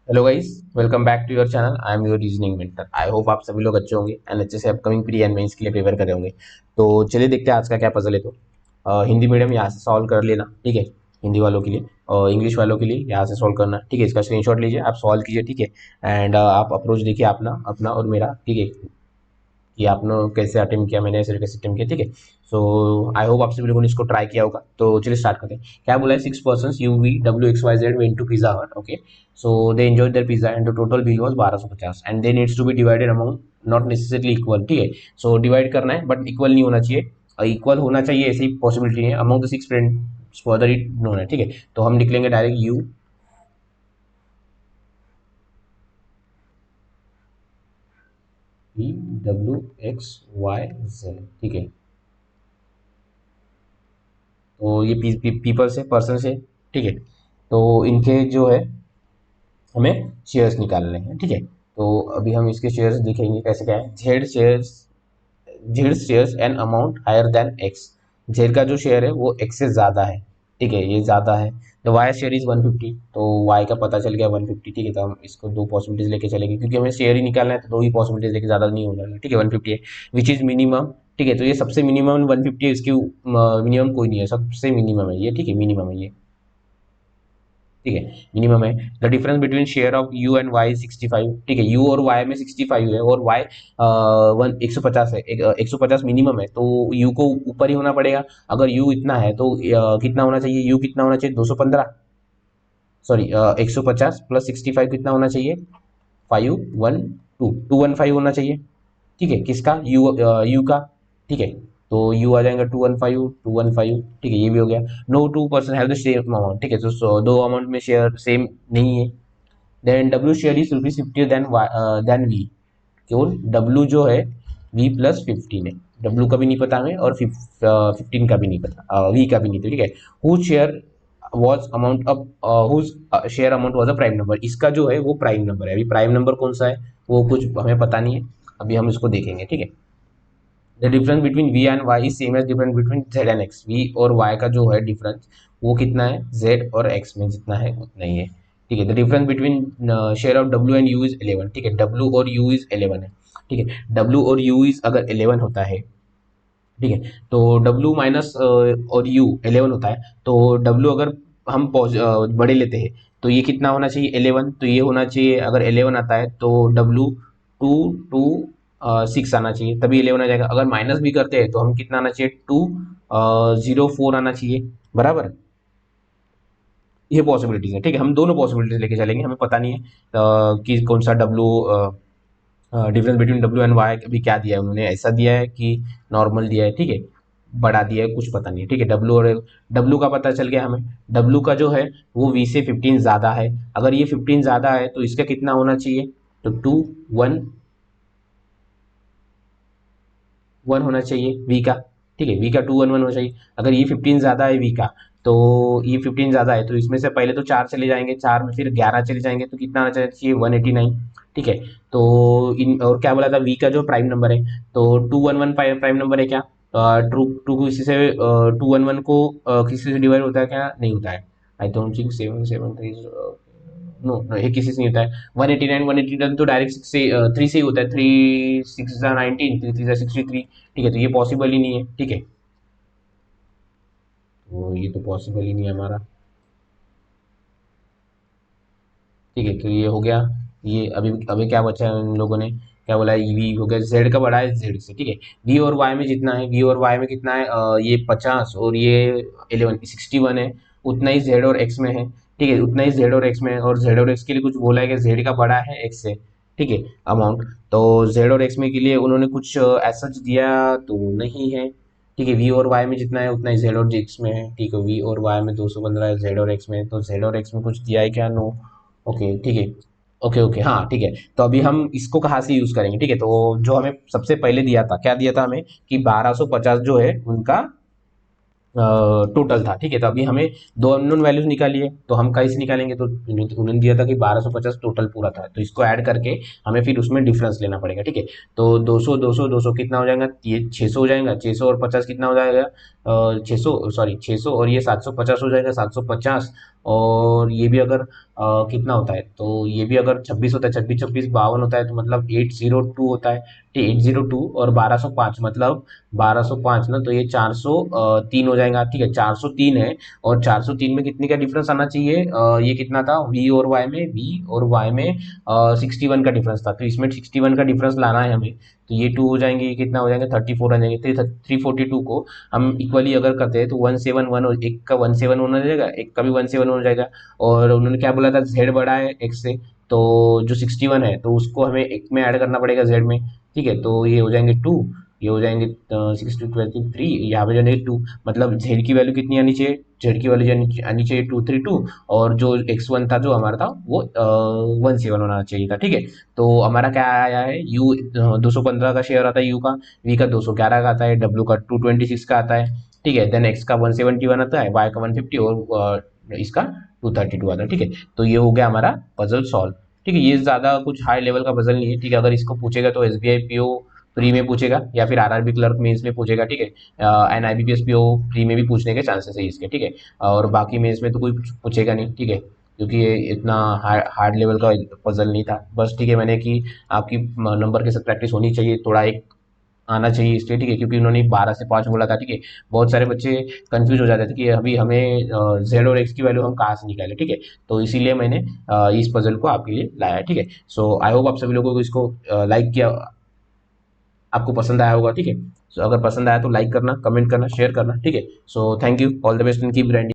Hello guys, welcome back to your channel. I am your reasoning mentor. I hope आप सभी लोग अच्छे होंगे एंड अच्छे से अपकमिंग प्री एंड मेंस के लिए प्रिपेयर कर रहे होंगे। तो चलिए देखते हैं आज का क्या पजल है। तो हिंदी मीडियम यहाँ से सॉल्व कर लेना, ठीक है। हिंदी वालों के लिए और इंग्लिश वालों के लिए यहाँ से सॉल्व करना, ठीक है। इसका स्क्रीनशॉट लीजिए, आप सॉल्व कीजिए, ठीक है। एंड आप अप्रोच देखिए अपना अपना और मेरा, ठीक है, कि आपने कैसे अटेम्प्ट किया, मैंने ऐसे कैसे अटेम्प्ट किया, ठीक है। सो आई होप आप सभी लोगों ने इसको ट्राई किया होगा। तो चलिए स्टार्ट करते हैं। क्या बोला है, 6 person UVWXYZ went to pizza hut, okay. So they enjoyed their pizza and the total bill was 1250 and they needs to be divided among, not necessarily equal, ठीक है। सो डिवाइड करना है बट इक्वल नहीं होना चाहिए। Equal होना चाहिए ऐसी पॉसिबिलिटी है among the 6 friends further it known है, ठीक है। तो हम निकलेंगे डायरेक्ट यू WXYZ, ठीक है। तो ये पीपल्स है, पर्सन है, ठीक है। तो इनके जो है हमें शेयर्स निकालने हैं, ठीक है। तो अभी हम इसके शेयर्स देखेंगे कैसे क्या है। Z shares an amount higher than X. Z का जो शेयर है वो एक्स से ज़्यादा है, ठीक है, ये ज़्यादा है। द वाई शेयर इज 150, तो वाई का पता चल गया 150, ठीक है। तो हम इसको दो पॉसिबिलिटीज लेके चलेंगे क्योंकि हमें शेयर ही निकालना है, तो दो ही पॉसिबिलिटीज लेके ज़्यादा नहीं हो जाएगा, ठीक है। 150 है विच इज़ मिनिमम, ठीक है। तो ये सबसे मिनिमम 150 है, इसकी मिनिमम कोई नहीं है, सबसे मिनिमम है ये, ठीक है, मिनिमम है ये, ठीक है, मिनिमम है। The difference between share of U and Y 65, ठीक है। यू और वाई में 65 है और वाई 150 है, 150 मिनिमम है, तो यू को ऊपर ही होना पड़ेगा। अगर यू इतना है तो कितना होना चाहिए, यू कितना होना चाहिए, 215, सॉरी 150 प्लस 65 कितना होना चाहिए, 215 होना चाहिए, ठीक है। किसका, यू का, ठीक है। तो यू आ जाएगा 215, ठीक है, ये भी हो गया। No two person have the same amount, ठीक है। तो दो अमाउंट में शेयर सेम नहीं है। Then W share is ₹50 then V. केवल डब्ल्यू जो है V+15 है, डब्ल्यू का भी नहीं पता हमें और 15 का भी नहीं पता, वी का भी नहीं, तो ठीक है। Whose share was amount of, whose share amount was a prime number. इसका जो है वो प्राइम नंबर है। अभी प्राइम नंबर कौन सा है वो कुछ हमें पता नहीं है, अभी हम इसको देखेंगे, ठीक है। The difference between V and Y is same as difference between Z and X. V और वाई का जो है डिफरेंस वो कितना है, जेड और एक्स में जितना है उतना ही है, ठीक है। The difference between share of W and you is 11, ठीक है। डब्ल्यू और यू इज 11 है, ठीक है। डब्ल्यू और यू इज अगर 11 होता है, ठीक है, तो डब्ल्यू माइनस और यू 11 होता है, तो डब्ल्यू अगर हम बड़े लेते हैं तो ये कितना होना चाहिए, 11, तो ये होना चाहिए, अगर 11 आता है तो डब्ल्यू 2 2 6 आना चाहिए, तभी 11 आ जाएगा। अगर माइनस भी करते हैं तो हम कितना आना चाहिए, 2 0 4 आना चाहिए, बराबर। ये पॉसिबिलिटीज है, ठीक है। हम दोनों पॉसिबिलिटीज लेके चलेंगे, हमें पता नहीं है कि कौन सा W, difference between W and Y अभी क्या दिया है उन्होंने, ऐसा दिया है कि नॉर्मल दिया है, ठीक है, बढ़ा दिया है, कुछ पता नहीं है, ठीक है। डब्ल्यू और डब्ल्यू का पता चल गया हमें। डब्ल्यू का जो है वो वी से 15 ज़्यादा है। अगर ये 15 ज़्यादा है तो इसका कितना होना चाहिए, तो 2 1 1 होना चाहिए वी का, ठीक है। वी का 2 1 1 होना चाहिए। अगर ये 15 ज़्यादा है वी का, तो ये 15 ज़्यादा है, तो इसमें से पहले तो 4 चले जाएंगे, 4 में फिर 11 चले जाएंगे, तो कितना आना चाहिए, 189, ठीक है। तो इन और क्या बोला था, वी का जो प्राइम नंबर है, तो 2 1 1 प्राइम नंबर है क्या, टू टू किसी से 2 1 1 को किसी से डिवाइड होता है क्या, नहीं होता है। I don't think 7 7 3, no no, ये किसी से नहीं होता है। 189 तो डायरेक्ट 6 से 3 से ही होता है, 3 6 19, 3 3 63, ठीक है। तो ये पॉसिबल ही नहीं है, ठीक है। तो ये तो पॉसिबल ही नहीं है हमारा, ठीक है। तो ये हो गया। ये अभी अभी क्या बचा है, उन लोगों ने क्या बोला है, वी हो गया, जेड का बड़ा है जेड से, ठीक है। वी और वाई में जितना है, वी और वाई में कितना है, ये 50 और ये 61 है, उतना ही जेड और एक्स में है, ठीक है। उतना ही जेड और एक्स में है, और जेड और एक्स के लिए कुछ बोला है कि जेड का बड़ा है एक्स से, ठीक है, अमाउंट। तो जेड और एक्स में के लिए उन्होंने कुछ ऐसा दिया तो नहीं है, ठीक है। वी और वाई में जितना है उतना ही जेड और एक्स में है, ठीक है। वी और वाई में 215 है, जेड और एक्स में, तो जेड और एक्स में कुछ दिया है क्या, नो, ओके, ठीक है। ओके ओके, हाँ, ठीक है। तो अभी हम इसको कहाँ से यूज करेंगे, ठीक है। तो जो हमें सबसे पहले दिया था, क्या दिया था हमें, कि 1250 जो है उनका टोटल था, ठीक है। तो अभी हमें दो अननोन वैल्यूज निकालिए, तो हम कैसे निकालेंगे, तो उन्होंने दिया था कि 1250 टोटल पूरा था, तो इसको ऐड करके हमें फिर उसमें डिफरेंस लेना पड़ेगा, ठीक है। तो 200 200 200 कितना हो जाएगा, ये 600 हो जाएगा, 600 और 50 कितना हो जाएगा, 600 और ये 750 हो जाएगा, 750। और ये भी अगर कितना होता है, तो ये भी अगर 26 होता है, 26 26 52 होता है, तो मतलब 802 होता है। ठीक, 802 और 1205 मतलब 1205 ना, तो ये 403 हो जाएगा। ठीक है, 403 है। और 403 में कितने का डिफरेंस आना चाहिए, ये कितना था, वी और वाई में 61 का डिफरेंस था, तो इसमें 61 का डिफरेंस लाना है हमें। तो ये 2 हो जाएंगे, ये कितना हो जाएंगे, 34 आ जाएंगे। 342 को हम इक्वली अगर करते हैं तो 171, एक का 171 हो जाएगा, एक का भी 171 हो जाएगा। और उन्होंने क्या बोला था, जेड बड़ा है एक्स से, तो जो 61 है तो उसको हमें एक में ऐड करना पड़ेगा जेड में। ठीक है, तो ये हो जाएंगे 2, ये हो जाएंगे 6 2 23, यहाँ पे जाएंगे 2। मतलब जेड की वैल्यू कितनी आनी चाहिए, जेड की वैल्यू आनी चाहिए 232। और जो x1 था जो हमारा था वो 17 होना चाहिए था। ठीक है, तो हमारा क्या आया है, यू 215 का शेयर आता है यू का, वी का 211 का आता है, डब्ल्यू का 226 का आता है। ठीक है, देन एक्स का 171 आता है, वाई का 150 और इसका 232 आता है। ठीक है, तो ये हो गया हमारा पजल सॉल्व। ठीक है, ये ज्यादा कुछ हाई लेवल का पजल नहीं है। ठीक है, अगर इसको पूछेगा तो एसबीआई पीओ प्री में पूछेगा, या फिर आरआरबी क्लर्क मेंस में पूछेगा। ठीक है, एंड आईबीपीएस पीओ प्री में भी पूछने के चांसेस है इसके। ठीक है, और बाकी मेंस में तो कोई पूछेगा नहीं। ठीक है, क्योंकि ये इतना हार्ड लेवल का पजल नहीं था। बस ठीक है, मैंने कि आपकी नंबर के साथ प्रैक्टिस होनी चाहिए, थोड़ा एक आना चाहिए इसलिए। ठीक है, क्योंकि उन्होंने 12 से 5 बोला था। ठीक है, बहुत सारे बच्चे कंफ्यूज हो जाते थे कि अभी हमें जेड और एक्स की वैल्यू हम कहाँ से निकालें। ठीक है, तो इसीलिए मैंने इस पजल को आपके लिए लाया। ठीक है, सो आई होप आप सभी लोगों को इसको लाइक किया, आपको पसंद आया होगा। ठीक है, सो अगर पसंद आया तो लाइक करना, कमेंट करना, शेयर करना। ठीक है, so thank you, all the best in keep grinding.